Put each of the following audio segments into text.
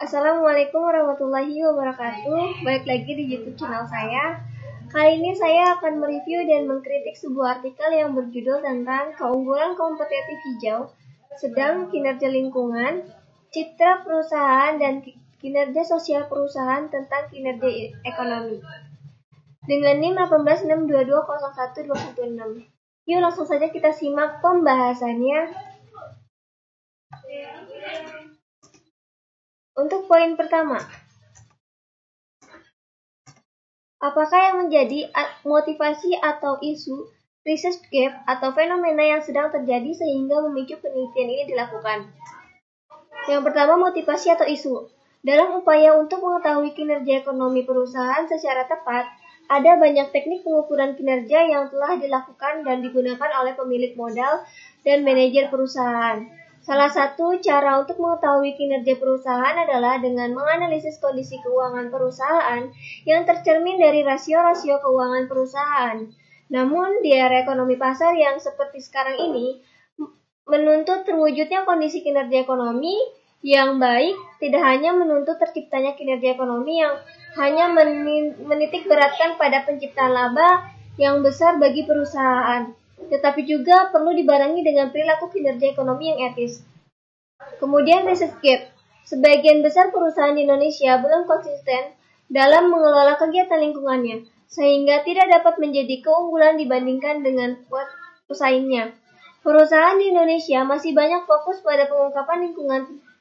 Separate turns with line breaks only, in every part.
Assalamualaikum warahmatullahi wabarakatuh. Balik lagi di YouTube channel saya. Kali ini saya akan mereview dan mengkritik sebuah artikel yang berjudul tentang keunggulan kompetitif hijau, sedang kinerja lingkungan, citra perusahaan, dan kinerja sosial perusahaan tentang kinerja ekonomi. Dengan NIM 186220116. Yuk langsung saja kita simak pembahasannya. Untuk poin pertama, apakah yang menjadi motivasi atau isu research gap atau fenomena yang sedang terjadi sehingga memicu penelitian ini dilakukan? Yang pertama, motivasi atau isu. Dalam upaya untuk mengetahui kinerja ekonomi perusahaan secara tepat, ada banyak teknik pengukuran kinerja yang telah dilakukan dan digunakan oleh pemilik modal dan manajer perusahaan. Salah satu cara untuk mengetahui kinerja perusahaan adalah dengan menganalisis kondisi keuangan perusahaan yang tercermin dari rasio-rasio keuangan perusahaan. Namun, di era ekonomi pasar yang seperti sekarang ini, menuntut terwujudnya kondisi kinerja ekonomi yang baik tidak hanya menuntut terciptanya kinerja ekonomi yang hanya menitik beratkan pada penciptaan laba yang besar bagi perusahaan, tetapi juga perlu dibarengi dengan perilaku kinerja ekonomi yang etis. Kemudian research gap. Sebagian besar perusahaan di Indonesia belum konsisten dalam mengelola kegiatan lingkungannya, sehingga tidak dapat menjadi keunggulan dibandingkan dengan pesaingnya. Perusahaan di Indonesia masih banyak fokus pada pengungkapan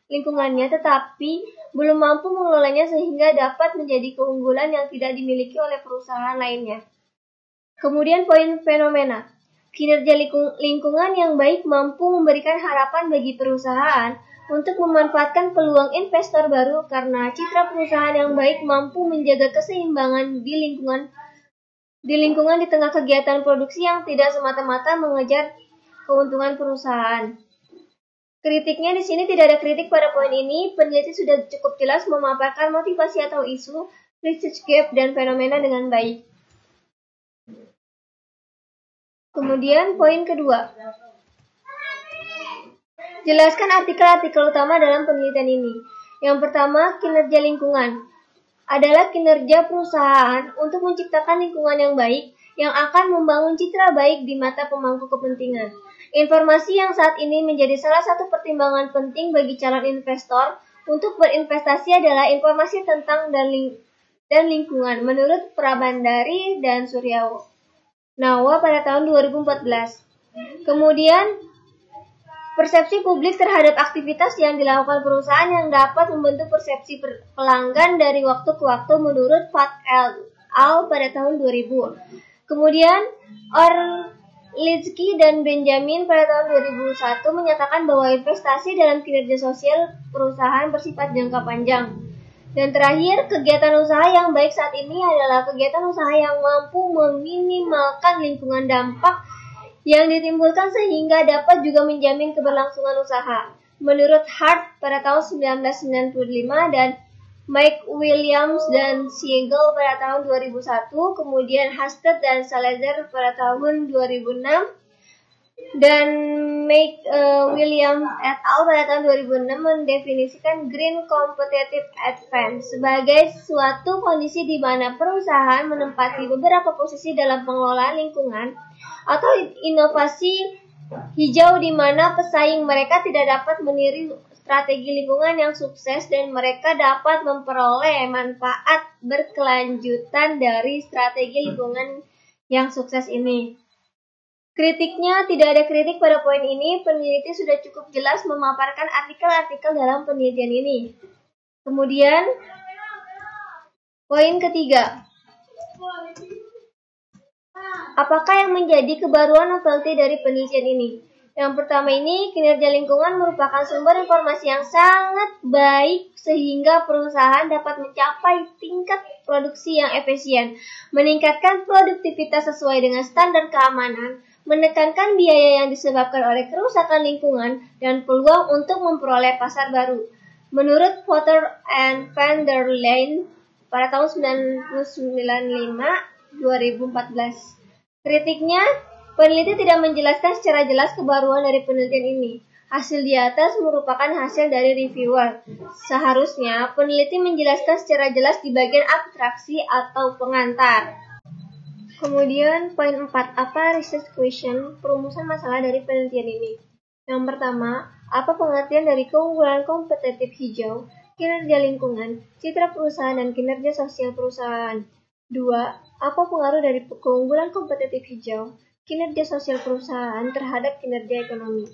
lingkungannya, tetapi belum mampu mengelolanya sehingga dapat menjadi keunggulan yang tidak dimiliki oleh perusahaan lainnya. Kemudian poin fenomena. Kinerja lingkungan yang baik mampu memberikan harapan bagi perusahaan untuk memanfaatkan peluang investor baru karena citra perusahaan yang baik mampu menjaga keseimbangan di lingkungan di tengah kegiatan produksi yang tidak semata-mata mengejar keuntungan perusahaan. Kritiknya di sini tidak ada kritik pada poin ini. Peneliti sudah cukup jelas memaparkan motivasi atau isu, research gap, dan fenomena dengan baik. Kemudian poin kedua, jelaskan artikel-artikel utama dalam penelitian ini. Yang pertama, kinerja lingkungan adalah kinerja perusahaan untuk menciptakan lingkungan yang baik yang akan membangun citra baik di mata pemangku kepentingan. Informasi yang saat ini menjadi salah satu pertimbangan penting bagi calon investor untuk berinvestasi adalah informasi tentang dan lingkungan menurut Prabandari dan Suryawo Nawa pada tahun 2014. Kemudian, persepsi publik terhadap aktivitas yang dilakukan perusahaan yang dapat membentuk persepsi pelanggan dari waktu ke waktu menurut Fat al. Pada tahun 2000. Kemudian, Orlitsky dan Benjamin pada tahun 2001 menyatakan bahwa investasi dalam kinerja sosial perusahaan bersifat jangka panjang. Dan terakhir, kegiatan usaha yang baik saat ini adalah kegiatan usaha yang mampu meminimalkan lingkungan dampak yang ditimbulkan sehingga dapat juga menjamin keberlangsungan usaha. Menurut Hart pada tahun 1995 dan Mike Williams dan Siegel pada tahun 2001, kemudian Hastert dan Salazar pada tahun 2006, dan Mike Williams et al. Pada tahun 2006 mendefinisikan Green Competitive Advantage sebagai suatu kondisi di mana perusahaan menempati beberapa posisi dalam pengelolaan lingkungan atau inovasi hijau di mana pesaing mereka tidak dapat meniru strategi lingkungan yang sukses dan mereka dapat memperoleh manfaat berkelanjutan dari strategi lingkungan yang sukses ini. Kritiknya, tidak ada kritik pada poin ini. Peneliti sudah cukup jelas memaparkan artikel-artikel dalam penelitian ini. Kemudian, poin ketiga. Apakah yang menjadi kebaruan novelty dari penelitian ini? Yang pertama ini, kinerja lingkungan merupakan sumber informasi yang sangat baik sehingga perusahaan dapat mencapai tingkat produksi yang efisien, meningkatkan produktivitas sesuai dengan standar keamanan, menekankan biaya yang disebabkan oleh kerusakan lingkungan, dan peluang untuk memperoleh pasar baru. Menurut Potter and van der Leyen pada tahun 1995-2014. Kritiknya, peneliti tidak menjelaskan secara jelas kebaruan dari penelitian ini. Hasil di atas merupakan hasil dari reviewer. Seharusnya peneliti menjelaskan secara jelas di bagian abstraksi atau pengantar. Kemudian poin 4, apa research question, perumusan masalah dari penelitian ini. Yang pertama, apa pengertian dari keunggulan kompetitif hijau, kinerja lingkungan, citra perusahaan, dan kinerja sosial perusahaan. 2. Apa pengaruh dari keunggulan kompetitif hijau, kinerja sosial perusahaan terhadap kinerja ekonomi.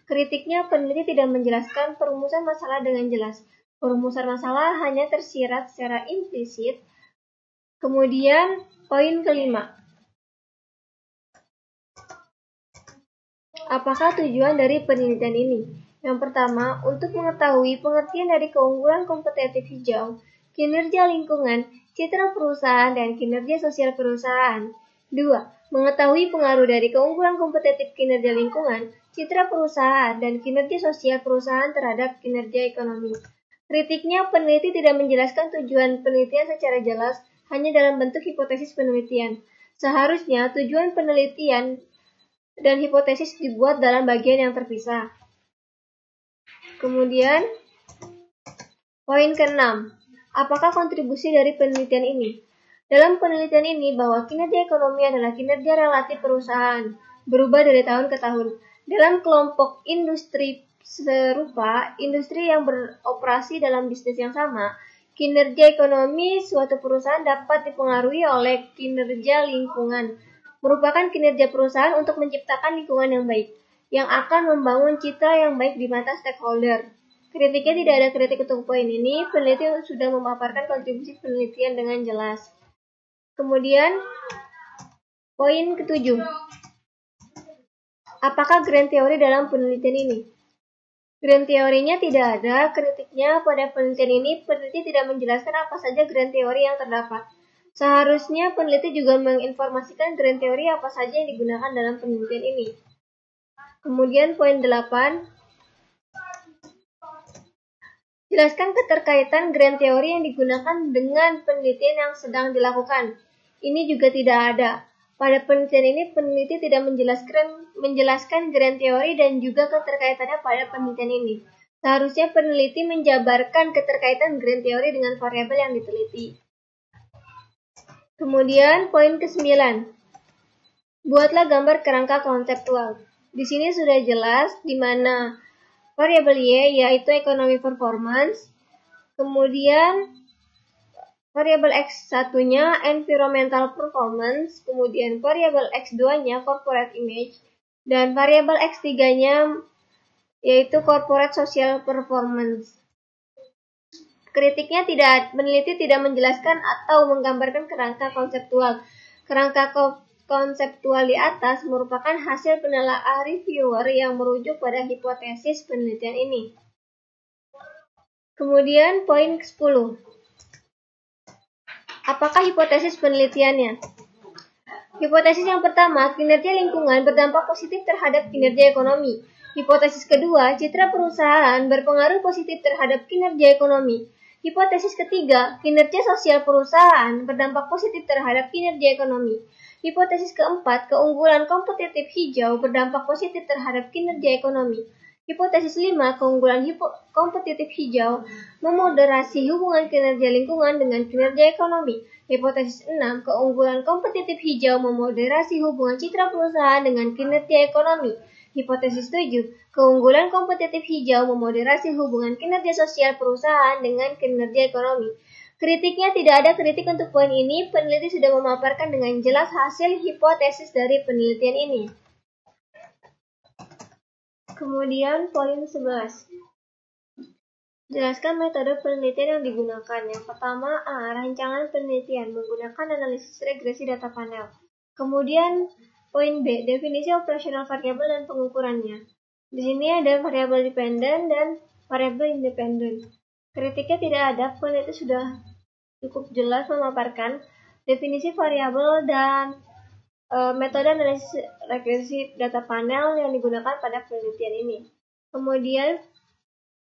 Kritiknya, peneliti tidak menjelaskan perumusan masalah dengan jelas. Perumusan masalah hanya tersirat secara implisit. Kemudian, poin kelima. Apakah tujuan dari penelitian ini? Yang pertama, untuk mengetahui pengertian dari keunggulan kompetitif hijau, kinerja lingkungan, citra perusahaan, dan kinerja sosial perusahaan. 2. Mengetahui pengaruh dari keunggulan kompetitif kinerja lingkungan, citra perusahaan, dan kinerja sosial perusahaan terhadap kinerja ekonomi. Kritiknya, peneliti tidak menjelaskan tujuan penelitian secara jelas, hanya dalam bentuk hipotesis penelitian. Seharusnya tujuan penelitian dan hipotesis dibuat dalam bagian yang terpisah. Kemudian, poin ke-6. Apakah kontribusi dari penelitian ini? Dalam penelitian ini bahwa kinerja ekonomi adalah kinerja relatif perusahaan, berubah dari tahun ke tahun. Dalam kelompok industri serupa, industri yang beroperasi dalam bisnis yang sama, kinerja ekonomi suatu perusahaan dapat dipengaruhi oleh kinerja lingkungan, merupakan kinerja perusahaan untuk menciptakan lingkungan yang baik, yang akan membangun citra yang baik di mata stakeholder. Kritiknya tidak ada kritik untuk poin ini, peneliti sudah memaparkan kontribusi penelitian dengan jelas. Kemudian, poin ke-7. Apakah grand teori dalam penelitian ini? Grand teorinya tidak ada, kritiknya pada penelitian ini, peneliti tidak menjelaskan apa saja grand teori yang terdapat. Seharusnya peneliti juga menginformasikan grand teori apa saja yang digunakan dalam penelitian ini. Kemudian poin 8. Jelaskan keterkaitan grand teori yang digunakan dengan penelitian yang sedang dilakukan. Ini juga tidak ada. Pada penelitian ini, peneliti tidak menjelaskan grand teori dan juga keterkaitannya pada penelitian ini. Seharusnya peneliti menjabarkan keterkaitan grand teori dengan variabel yang diteliti. Kemudian, poin ke-9. Buatlah gambar kerangka konseptual. Di sini sudah jelas di mana variabel Y yaitu economic performance, kemudian variabel X1-nya environmental performance, kemudian variabel X2-nya corporate image, dan variabel X3-nya yaitu corporate social performance. Kritiknya peneliti tidak menjelaskan atau menggambarkan kerangka konseptual. Kerangka konseptual di atas merupakan hasil penelaahan reviewer yang merujuk pada hipotesis penelitian ini. Kemudian poin ke-10. Apakah hipotesis penelitiannya? Hipotesis yang pertama, kinerja lingkungan berdampak positif terhadap kinerja ekonomi. Hipotesis kedua, citra perusahaan berpengaruh positif terhadap kinerja ekonomi. Hipotesis ketiga, kinerja sosial perusahaan berdampak positif terhadap kinerja ekonomi. Hipotesis keempat, keunggulan kompetitif hijau berdampak positif terhadap kinerja ekonomi. Hipotesis 5, keunggulan kompetitif hijau memoderasi hubungan kinerja lingkungan dengan kinerja ekonomi. Hipotesis 6, keunggulan kompetitif hijau memoderasi hubungan citra perusahaan dengan kinerja ekonomi. Hipotesis 7, keunggulan kompetitif hijau memoderasi hubungan kinerja sosial perusahaan dengan kinerja ekonomi. Kritiknya tidak ada kritik untuk poin ini, peneliti sudah memaparkan dengan jelas hasil hipotesis dari penelitian ini. Kemudian poin 11. Jelaskan metode penelitian yang digunakan. Yang pertama, A. Rancangan penelitian menggunakan analisis regresi data panel. Kemudian poin B. Definisi operasional variabel dan pengukurannya. Di sini ada variabel dependen dan variabel independen. Kritiknya tidak ada, peneliti sudah cukup jelas memaparkan definisi variabel dan metode analisis regresi data panel yang digunakan pada penelitian ini. Kemudian,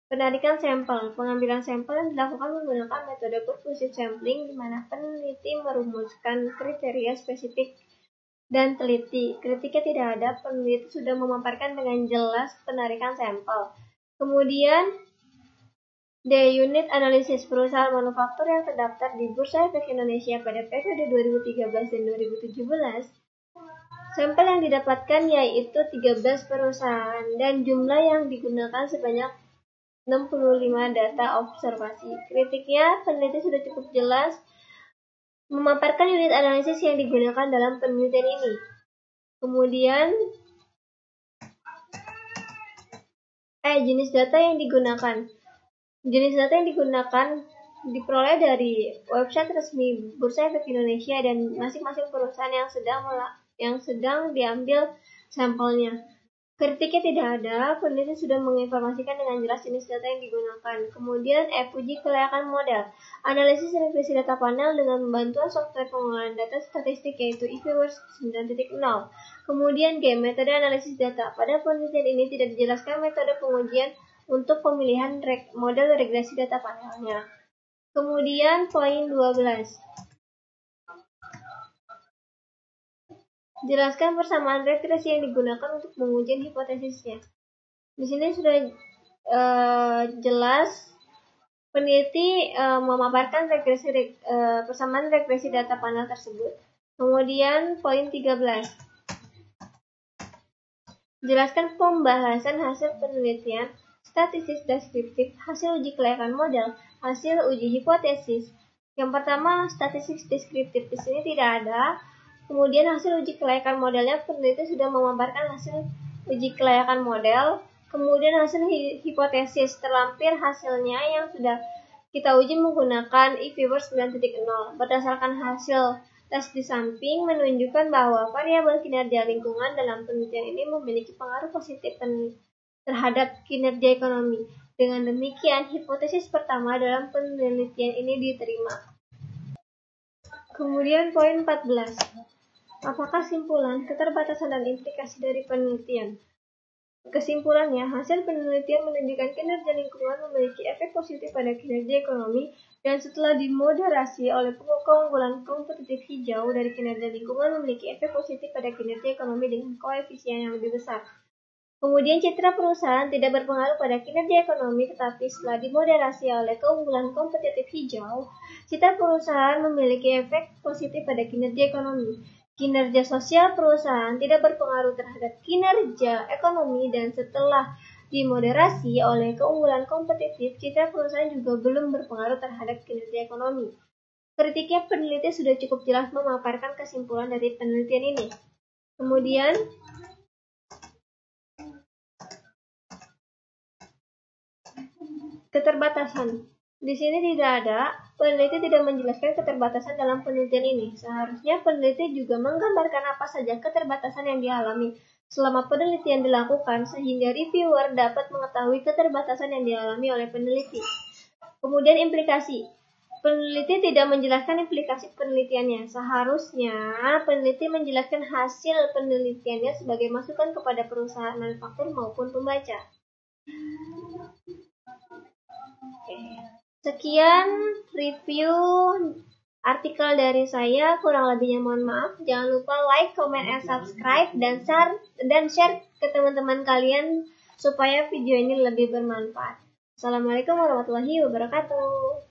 penarikan sampel. Pengambilan sampel yang dilakukan menggunakan metode pervasive sampling, di mana peneliti merumuskan kriteria spesifik dan teliti. Kritiknya tidak ada, peneliti sudah memaparkan dengan jelas penarikan sampel. Kemudian, unit analisis perusahaan manufaktur yang terdaftar di Bursa Efek Indonesia pada periode 2013 dan 2017. Sampel yang didapatkan yaitu 13 perusahaan dan jumlah yang digunakan sebanyak 65 data observasi. Kritiknya, peneliti sudah cukup jelas memaparkan unit analisis yang digunakan dalam penelitian ini. Kemudian, jenis data yang digunakan. Jenis data yang digunakan diperoleh dari website resmi Bursa Efek Indonesia dan masing-masing perusahaan yang sedang diambil sampelnya. Kritiknya tidak ada, peneliti sudah menginformasikan dengan jelas jenis data yang digunakan. Kemudian, uji kelayakan model. Analisis regresi data panel dengan bantuan software pengolahan data statistik yaitu IPVerse 9.0. Kemudian G, metode analisis data. Pada penelitian ini tidak dijelaskan metode pengujian untuk pemilihan model regresi data panelnya. Kemudian poin 12. Jelaskan persamaan regresi yang digunakan untuk pengujian hipotesisnya. Di sini sudah jelas peneliti memaparkan persamaan regresi data panel tersebut. Kemudian poin 13. Jelaskan pembahasan hasil penelitian, statistik deskriptif, hasil uji kelayakan model, hasil uji hipotesis. Yang pertama, statistik deskriptif di sini tidak ada. Kemudian hasil uji kelayakan modelnya, peneliti sudah memaparkan hasil uji kelayakan model. Kemudian hasil hipotesis, terlampir hasilnya yang sudah kita uji menggunakan IPVerse 9.0. Berdasarkan hasil tes di samping menunjukkan bahwa variabel kinerja lingkungan dalam penelitian ini memiliki pengaruh positif terhadap kinerja ekonomi. Dengan demikian, hipotesis pertama dalam penelitian ini diterima. Kemudian poin 14. Apakah kesimpulan, keterbatasan, dan implikasi dari penelitian? Kesimpulannya, hasil penelitian menunjukkan kinerja lingkungan memiliki efek positif pada kinerja ekonomi dan setelah dimoderasi oleh keunggulan kompetitif hijau dari kinerja lingkungan memiliki efek positif pada kinerja ekonomi dengan koefisien yang lebih besar. Kemudian citra perusahaan tidak berpengaruh pada kinerja ekonomi, tetapi setelah dimoderasi oleh keunggulan kompetitif hijau, citra perusahaan memiliki efek positif pada kinerja ekonomi. Kinerja sosial perusahaan tidak berpengaruh terhadap kinerja ekonomi dan setelah dimoderasi oleh keunggulan kompetitif, citra perusahaan juga belum berpengaruh terhadap kinerja ekonomi. Kritiknya, peneliti sudah cukup jelas memaparkan kesimpulan dari penelitian ini. Kemudian, keterbatasan. Di sini tidak ada, peneliti tidak menjelaskan keterbatasan dalam penelitian ini. Seharusnya peneliti juga menggambarkan apa saja keterbatasan yang dialami selama penelitian dilakukan sehingga reviewer dapat mengetahui keterbatasan yang dialami oleh peneliti. Kemudian implikasi. Peneliti tidak menjelaskan implikasi penelitiannya. Seharusnya peneliti menjelaskan hasil penelitiannya sebagai masukan kepada perusahaan manufaktur maupun pembaca. Sekian review artikel dari saya, kurang lebihnya mohon maaf. Jangan lupa like, comment, and subscribe, dan share ke teman-teman kalian supaya video ini lebih bermanfaat. Assalamualaikum warahmatullahi wabarakatuh.